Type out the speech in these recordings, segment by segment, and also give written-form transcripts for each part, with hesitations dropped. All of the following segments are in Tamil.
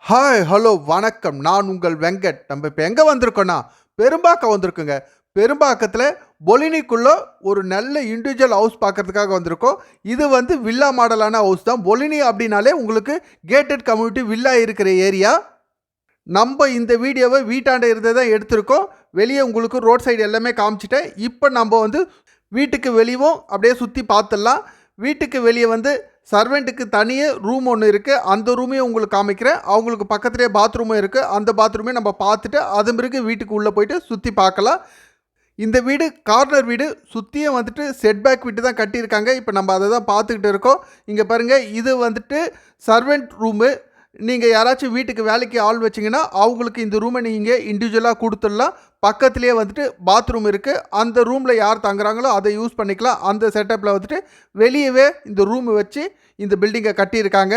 ஹாய் ஹலோ வணக்கம். நான் உங்கள் வெங்கட். நம்ம இப்போ எங்கே வந்திருக்கோன்னா பெரும்பாக்கம் வந்திருக்குங்க. பெரும்பாக்கத்தில் பொலினிக்குள்ள ஒரு நல்ல இண்டிவிஜுவல் ஹவுஸ் பார்க்கறதுக்காக வந்திருக்கோம். இது வந்து வில்லா மாடலான ஹவுஸ் தான். பொலினி அப்படின்னாலே உங்களுக்கு கேட்டட் கம்யூனிட்டி வில்லா இருக்கிற ஏரியா. நம்ம இந்த வீடியோவை வீட்டாண்ட இருந்ததை தான் எடுத்திருக்கோம். வெளியே உங்களுக்கு ரோட் சைடு எல்லாமே காமிச்சிட்டேன். இப்போ நம்ம வந்து வீட்டுக்கு வெளியும் அப்படியே சுற்றி பார்த்துடலாம். வீட்டுக்கு வெளியே வந்து சர்வெண்ட்டுக்கு தனியே ரூம் ஒன்று இருக்குது. அந்த ரூமையும் உங்களுக்கு காமிக்கிறேன். அவங்களுக்கு பக்கத்துலேயே பாத்ரூமும் இருக்குது. அந்த பாத்ரூமே நம்ம பார்த்துட்டு அது பிறகு வீட்டுக்கு உள்ளே போயிட்டு சுற்றி பார்க்கலாம். இந்த வீடு கார்னர் வீடு, சுற்றியும் வந்துட்டு செட்பேக் விட்டு தான் கட்டியிருக்காங்க. இப்போ நம்ம அதை தான் பார்த்துக்கிட்டு இருக்கோம். இங்கே பாருங்கள், இது வந்துட்டு சர்வெண்ட் ரூமு. நீங்கள் யாராச்சும் வீட்டுக்கு வேலைக்கு ஆள் வச்சிங்கன்னா அவங்களுக்கு இந்த ரூமை நீங்கள் இண்டிவிஜுவலாக கொடுத்துடலாம். பக்கத்துலேயே வந்துட்டு பாத்ரூம் இருக்குது. அந்த ரூமில் யார் தங்குறாங்களோ அதை யூஸ் பண்ணிக்கலாம். அந்த செட்டப்பில் வந்துட்டு வெளியவே இந்த ரூம் வச்சு இந்த பில்டிங்கை கட்டியிருக்காங்க.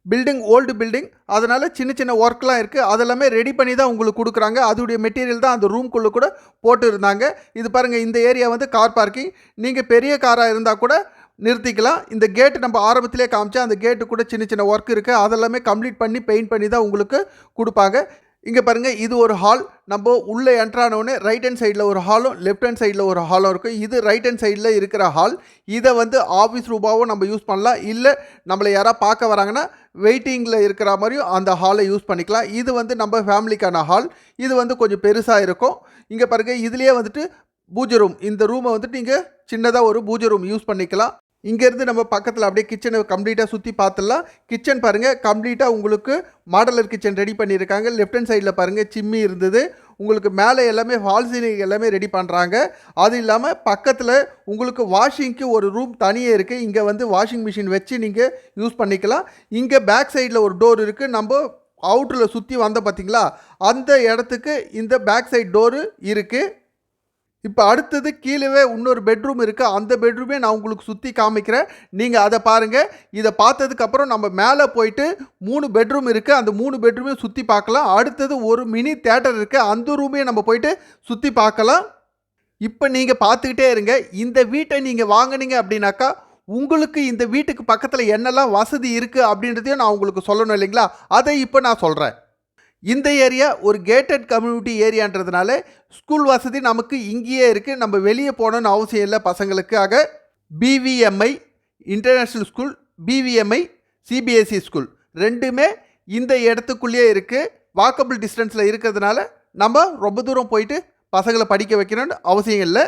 பில்டிங் ஓல்டு பில்டிங், அதனால் சின்ன சின்ன ஒர்க்லாம் இருக்குது. அதெல்லாமே ரெடி பண்ணி தான் உங்களுக்கு கொடுக்குறாங்க. அதோடைய மெட்டீரியல் தான் அந்த ரூம்குள்ளே கூட போட்டு இருந்தாங்க. இது பாருங்கள், இந்த ஏரியா வந்து கார் பார்க்கிங். நீங்கள் பெரிய காராக இருந்தால் கூட நிறுத்திக்கலாம். இந்த கேட்டு நம்ம ஆரம்பத்திலே காமிச்சா அந்த கேட்டு கூட சின்ன சின்ன ஒர்க் இருக்குது. அதெல்லாமே கம்ப்ளீட் பண்ணி பெயிண்ட் பண்ணி தான் உங்களுக்கு கொடுப்பாங்க. இங்கே பாருங்கள், இது ஒரு ஹால். நம்ம உள்ளே என்ட்ரானோடனே ரைட் ஹேண்ட் சைடில் ஒரு ஹாலும் லெஃப்ட் ஹேண்ட் சைடில் ஒரு ஹாலும் இருக்கும். இது ரைட் ஹேண்ட் சைடில் இருக்கிற ஹால். இதை வந்து ஆஃபீஸ் ரூபாவும் நம்ம யூஸ் பண்ணலாம். இல்லை நம்மளை யாராவது பார்க்க வராங்கன்னா வெயிட்டிங்கில் இருக்கிற மாதிரியும் அந்த ஹாலை யூஸ் பண்ணிக்கலாம். இது வந்து நம்ம ஃபேமிலிக்கான ஹால். இது வந்து கொஞ்சம் பெருசாக இருக்கும். இங்கே பாருங்கள், இதுலேயே வந்துட்டு பூஜை ரூம். இந்த ரூமை வந்துட்டு நீங்கள் சின்னதாக ஒரு பூஜை ரூம் யூஸ் பண்ணிக்கலாம். இங்கேருந்து நம்ம பக்கத்தில் அப்படியே கிச்சனை கம்ப்ளீட்டாக சுற்றி பார்த்துடலாம். கிச்சன் பாருங்கள், கம்ப்ளீட்டாக உங்களுக்கு மாடலர் கிச்சன் ரெடி பண்ணியிருக்காங்க. லெஃப்ட் ஹேண்ட் சைடில் பாருங்கள், சிம்மி இருந்தது. உங்களுக்கு மேலே எல்லாமே ஃபால் சீலிங் எல்லாமே ரெடி பண்ணுறாங்க. அது இல்லாமல் பக்கத்தில் உங்களுக்கு வாஷிங்க்கு ஒரு ரூம் தனியே இருக்குது. இங்கே வந்து வாஷிங் மிஷின் வச்சு நீங்கள் யூஸ் பண்ணிக்கலாம். இங்கே பேக் சைடில் ஒரு டோர் இருக்குது. நம்ம அவுட்டரில் சுற்றி வந்த பார்த்திங்களா, அந்த இடத்துக்கு இந்த பேக் சைட் டோரு இருக்குது. இப்போ அடுத்தது கீழே இன்னொரு பெட்ரூம் இருக்குது. அந்த பெட்ரூமே நான் உங்களுக்கு சுற்றி காமிக்கிறேன். நீங்கள் அதை பாருங்கள். இதை பார்த்ததுக்கப்புறம் நம்ம மேலே போயிட்டு 3 பெட்ரூம் இருக்குது. அந்த 3 பெட்ரூமையும் சுற்றி பார்க்கலாம். அடுத்தது ஒரு மினி தியேட்டர் இருக்குது. அந்த ரூமையும் நம்ம போயிட்டு சுற்றி பார்க்கலாம். இப்போ நீங்கள் பார்த்துக்கிட்டே இருங்க. இந்த வீட்டை நீங்கள் வாங்கினீங்க அப்படின்னாக்கா உங்களுக்கு இந்த வீட்டுக்கு பக்கத்தில் என்னெல்லாம் வசதி இருக்குது அப்படின்றதையும் நான் உங்களுக்கு சொல்லணும் இல்லைங்களா? அதை இப்போ நான் சொல்கிறேன். இந்த ஏரியா ஒரு கேட்டட் கம்யூனிட்டி ஏரியான்றதுனால ஸ்கூல் வசதி நமக்கு இங்கேயே இருக்குது. நம்ம வெளியே போகணுன்னு அவசியம் இல்லை. பசங்களுக்காக பிவிஎம்ஐ இன்டர்நேஷ்னல் ஸ்கூல், பிவிஎம்ஐ சிபிஎஸ்சி ஸ்கூல் ரெண்டுமே இந்த இடத்துக்குள்ளேயே இருக்குது. வாக்கபிள் டிஸ்டன்ஸில் இருக்கிறதுனால நம்ம ரொம்ப தூரம் போயிட்டு பசங்களை படிக்க வைக்கணும்னு அவசியம் இல்லை.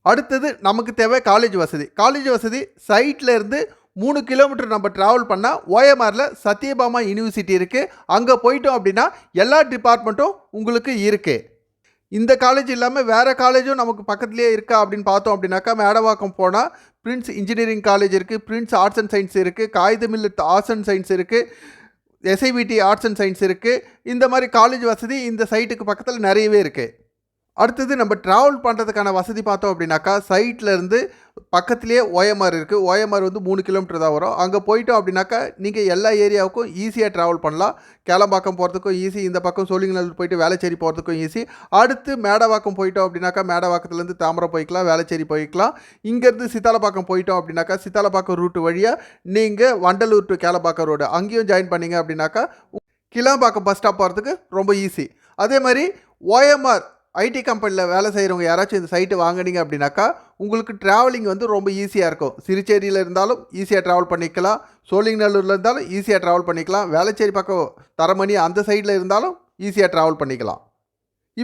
அடுத்தது நமக்கு தேவை காலேஜ் வசதி. காலேஜ் வசதி சைட்டில் இருந்து 3 கிலோமீட்டர் நம்ம ட்ராவல் பண்ணால் ஓஎம்ஆரில் சத்யபாமா யூனிவர்சிட்டி இருக்குது. அங்கே போயிட்டோம் அப்படின்னா எல்லா டிபார்ட்மெண்ட்டும் உங்களுக்கு இருக்குது. இந்த காலேஜ் இல்லாமல் வேறு காலேஜும் நமக்கு பக்கத்துலேயே இருக்கா அப்படின்னு பார்த்தோம் அப்படின்னாக்கா, மேடவாக்கம் போனால் பிரின்ஸ் இன்ஜினியரிங் காலேஜ் இருக்குது, பிரின்ஸ் ஆர்ட்ஸ் அண்ட் சயின்ஸ் இருக்குது, காகிதமில் ஆர்ட்ஸ் அண்ட் சயின்ஸ் இருக்குது, எஸ்ஐவிடி ஆர்ட்ஸ் அண்ட் சயின்ஸ் இருக்குது. இந்த மாதிரி காலேஜ் வசதி இந்த சைட்டுக்கு பக்கத்தில் நிறையவே இருக்குது. அடுத்தது நம்ம ட்ராவல் பண்ணுறதுக்கான வசதி பார்த்தோம் அப்படின்னாக்கா, சைட்டில் இருந்து பக்கத்துலேயே ஓஎம்ஆர் இருக்குது. ஓஎம்ஆர் வந்து 3 கிலோமீட்டர் தான் வரும். அங்கே போயிட்டோம் அப்படின்னாக்கா நீங்கள் எல்லா ஏரியாவுக்கும் ஈஸியாக ட்ராவல் பண்ணலாம். கேளம்பாக்கம் போகிறதுக்கும் ஈஸி, இந்த பக்கம் சோழிங்கநல்லூர் போயிட்டு வேளச்சேரி போகிறதுக்கும் ஈஸி. அடுத்து மேடவாக்கம் போயிட்டோம் அப்படின்னாக்கா மேடவாக்கத்துலேருந்து தாம்பரம் போய்க்கலாம், வேளச்சேரி போய்க்கலாம். இங்கேருந்து சித்தாலப்பாக்கம் போயிட்டோம் அப்படின்னாக்கா சித்தாலப்பாக்கம் ரூட்டு வழியாக நீங்கள் வண்டலூர் டு கேளம்பாக்கம் ரோடு அங்கேயும் ஜாயின் பண்ணிங்க அப்படின்னாக்கா கிளாம்பாக்கம் பஸ் ஸ்டாப் போகிறதுக்கு ரொம்ப ஈஸி. அதே மாதிரி ஓஎம்ஆர் ஐடி கம்பெனியில் வேலை செய்கிறவங்க யாராச்சும் இந்த சைட்டு வாங்கினீங்க அப்படின்னாக்கா உங்களுக்கு ட்ராவலிங் வந்து ரொம்ப ஈஸியாக இருக்கும். சிறுச்சேரியில் இருந்தாலும் ஈஸியாக ட்ராவல் பண்ணிக்கலாம், சோழிங்கநல்லூரில் இருந்தாலும் ஈஸியாக ட்ராவல் பண்ணிக்கலாம், வேளச்சேரி பக்கம் தரமணி அந்த சைடில் இருந்தாலும் ஈஸியாக ட்ராவல் பண்ணிக்கலாம்.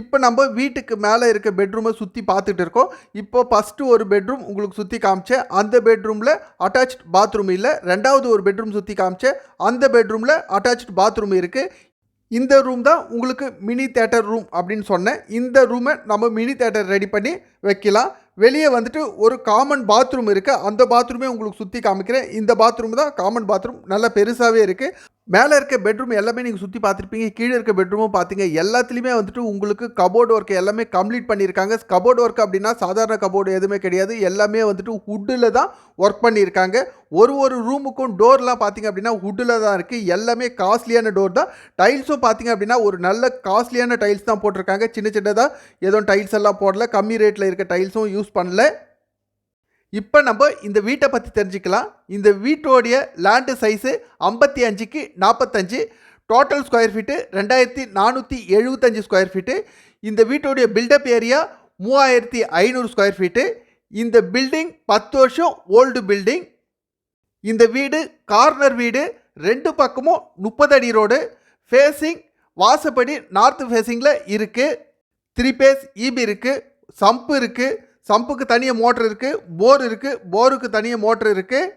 இப்போ நம்ம வீட்டுக்கு மேலே இருக்க பெட்ரூமை சுற்றி பார்த்துட்டு இருக்கோம். இப்போ ஃபஸ்ட்டு ஒரு பெட்ரூம் உங்களுக்கு சுற்றி காமிச்சேன். அந்த பெட்ரூமில் அட்டாச் பாத்ரூம் இல்லை. ரெண்டாவது ஒரு பெட்ரூம் சுற்றி காமிச்சேன். அந்த பெட்ரூமில் அட்டாச் பாத்ரூம் இருக்குது. இந்த ரூம் தான் உங்களுக்கு மினி தியேட்டர் ரூம் அப்படின்னு சொன்னேன். இந்த ரூமை நம்ம மினி தியேட்டர் ரெடி பண்ணி வைக்கலாம். வெளியே வந்துட்டு ஒரு காமன் பாத்ரூம் இருக்குது. அந்த பாத்ரூமே உங்களுக்கு சுற்றி காமிக்கிறேன். இந்த பாத்ரூம் தான் காமன் பாத்ரூம், நல்லா பெருசாகவே இருக்குது. மேலே இருக்க பெட்ரூம் எல்லாமே நீங்கள் சுற்றி பார்த்துருப்பீங்க. கீழே இருக்க பெட்ரூமும் பார்த்தீங்க. எல்லாத்துலேயுமே வந்துட்டு உங்களுக்கு கபோர்டு ஒர்க் எல்லாமே கம்ப்ளீட் பண்ணியிருக்காங்க. கபோர்டு ஒர்க் அப்படின்னா சாதாரண கபோர்டு எதுவுமே கிடையாது. எல்லாமே வந்துட்டு வுட்டில் தான் ஒர்க் பண்ணியிருக்காங்க. ஒரு ரூமுக்கும் டோர்லாம் பார்த்தீங்க அப்படின்னா வுட்டில் தான் இருக்குது. எல்லாமே காஸ்ட்லியான டோர் தான். டைல்ஸும் பார்த்தீங்க அப்படின்னா ஒரு நல்ல காஸ்ட்லியான டைல்ஸ் தான் போட்டிருக்காங்க. சின்ன சின்னதாக எதுவும் டைல்ஸ் எல்லாம் போடல, கம்மி ரேட்டில் இருக்க டைல்ஸும் யூஸ் பண்ணல. இப்போ நம்ம இந்த வீட்டை பற்றி தெரிஞ்சுக்கலாம். இந்த வீட்டோடைய லேண்டு சைஸு 55க்கு 45, total square feet 2475 square feet. இந்த வீட்டுடைய பில்டப் ஏரியா 3500 ஸ்கொயர் ஃபீட்டு. இந்த பில்டிங் 10 வருஷம் ஓல்டு பில்டிங். இந்த வீடு கார்னர் வீடு, 2 பக்கமும் 30 அடி ரோடு, ஃபேஸிங் வாசப்படி நார்த் ஃபேஸிங்கில் இருக்குது. 3 பேஸ் இபி இருக்குது, சம்பு இருக்குது, சம்புக்கு தனியாக மோட்டர் இருக்குது, போர் இருக்குது, போருக்கு தனியாக மோட்டர் இருக்குது.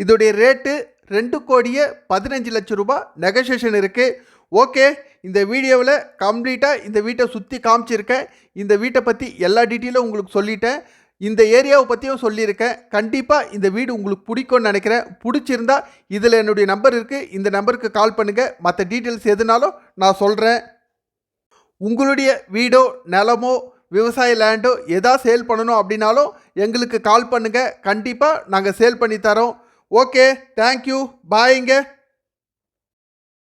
இதோடைய ரேட்டு 2,15,00,000 ரூபாய், நெகோசியேஷன் இருக்குது. ஓகே, இந்த வீடியோவில் கம்ப்ளீட்டாக இந்த வீட்டை சுற்றி காமிச்சிருக்கேன். இந்த வீட்டை பற்றி எல்லா டீட்டெயிலும் உங்களுக்கு சொல்லிட்டேன். இந்த ஏரியாவை பற்றியும் சொல்லியிருக்கேன். கண்டிப்பாக இந்த வீடு உங்களுக்கு பிடிக்கும்னு நினைக்கிறேன். பிடிச்சிருந்தா இதில் என்னுடைய நம்பர் இருக்குது, இந்த நம்பருக்கு கால் பண்ணுங்கள். மற்ற டீட்டெயில்ஸ் எதுனாலும் நான் சொல்கிறேன். உங்களுடைய வீடோ நிலமோ விவசாய லேண்டோ எதா சேல் பண்ணணும் அப்படின்னாலும் எங்களுக்கு கால் பண்ணுங்கள். கண்டிப்பாக நாங்கள் சேல் பண்ணி தரோம். ஓகே, தேங்க்யூ, பாய்ங்க.